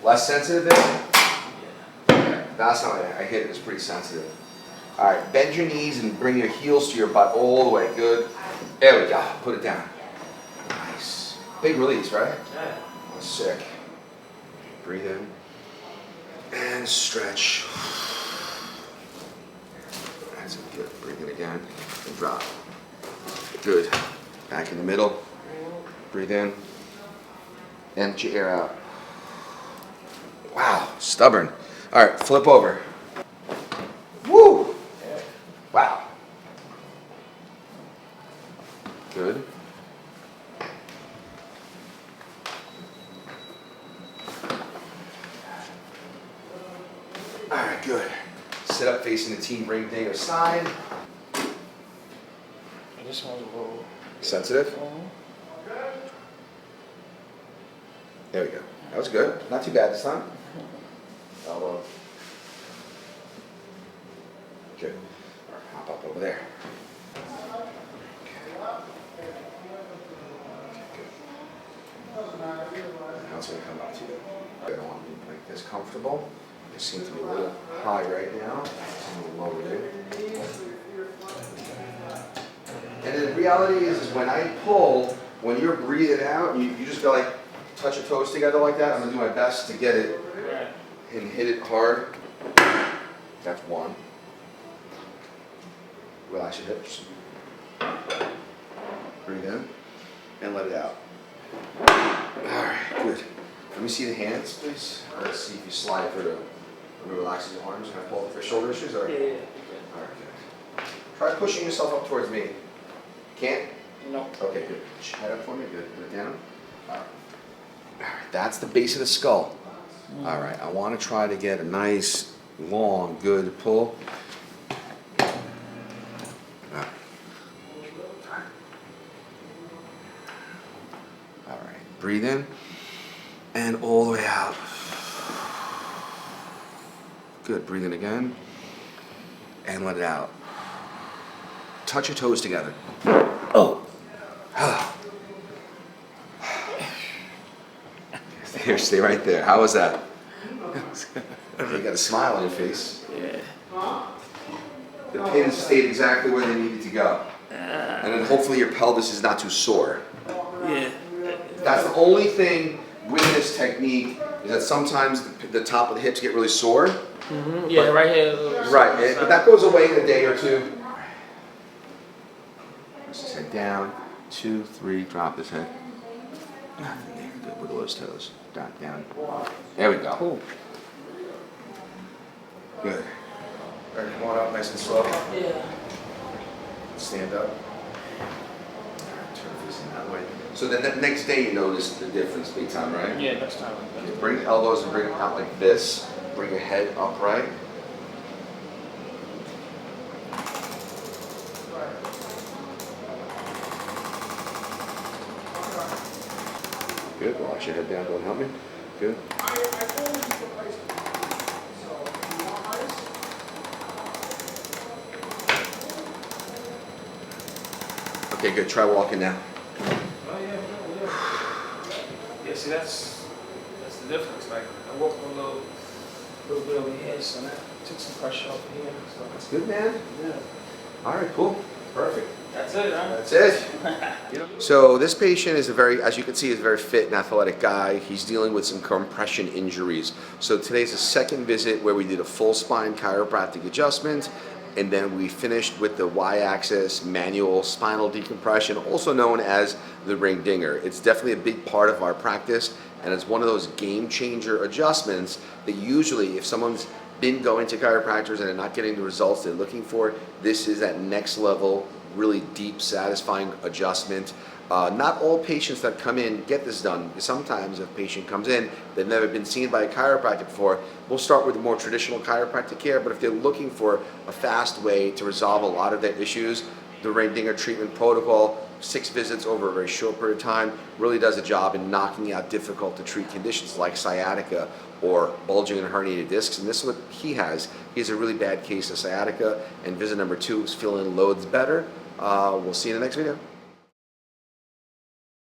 Less sensitive there? Yeah. That's not it. I hit it. It's pretty sensitive. All right, bend your knees and bring your heels to your butt all the way. Good. There we go. Put it down. Nice. Big release, right? Yeah. Oh, sick. Breathe in. And stretch. That's good. Breathe in again. And drop. Good. Back in the middle. Breathe in. Empty your air out. Wow, stubborn. All right, flip over. Woo! Wow. Good. All right, good. Sit up facing the T, bring Dinger side. I just want to roll. Sensitive? There we go. That was good. Not too bad this time. Elbow. Good. All right, hop up over there. Now it's going to come up to you. I don't want you to make this comfortable. It seems to be a little high right now. I'm going to lower you. And the reality is when I pull, when you're breathing out, you just go like, touch your toes together like that. I'm going to do my best to get it and hit it hard. That's one. Relax your hips. Breathe in and let it out. Alright, good. Let me see the hands, please. Let's see if you slide through. Let me relax your arms. Can I pull up for shoulder issues? Or? Yeah. Alright, good. Try pushing yourself up towards me. Can't? No. Okay, good. Head up for me. Good. Put it down. Alright. That's the base of the skull. Alright, I want to try to get a nice, long, good pull. Alright, breathe in and all the way out. Good, breathe in again and let it out. Touch your toes together. Oh. Here, stay right there. How was that? You got a smile on your face. Yeah. The pins stayed exactly where they needed to go. And then hopefully your pelvis is not too sore. Yeah. That's the only thing with this technique is that sometimes the top of the hips get really sore. Mm-hmm. Yeah, right here. Right, but that goes away in a day or two. Press his head down. 2, 3, drop his head. Good, wiggle those toes. Down. There we go. Cool. Good. All right, come on up nice and slow. Yeah. Stand up. Turn facing that way. So then the next day you notice the difference big time, right? Yeah, next time. Okay, bring the elbows and bring them out like this. Bring your head upright. Good. Watch your head down. Don't help me. Good. Okay, good. Try walking now. Oh yeah. Yeah, see that's the difference. Like I walked a little bit over here, so that took some pressure off here. So That's good, man. yeah. All right, cool. Perfect. That's it, huh? That's it. So this patient is as you can see, is a very fit and athletic guy. He's dealing with some compression injuries. So today's the second visit where we did a full spine chiropractic adjustment, and then we finished with the Y-axis manual spinal decompression, also known as the ring dinger. It's definitely a big part of our practice, and it's one of those game changer adjustments that usually if someone's been going to chiropractors and they're not getting the results they're looking for, this is that next level, really deep, satisfying adjustment. Not all patients that come in get this done. Sometimes if a patient comes in, they've never been seen by a chiropractor before, we'll start with the more traditional chiropractic care, but if they're looking for a fast way to resolve a lot of their issues, the ring dinger treatment protocol, 6 visits over a very short period of time, really does a job in knocking out difficult to treat conditions like sciatica or bulging and herniated discs. And this is what he has. He has a really bad case of sciatica, and visit number 2 is feeling loads better. We'll see you in the next video.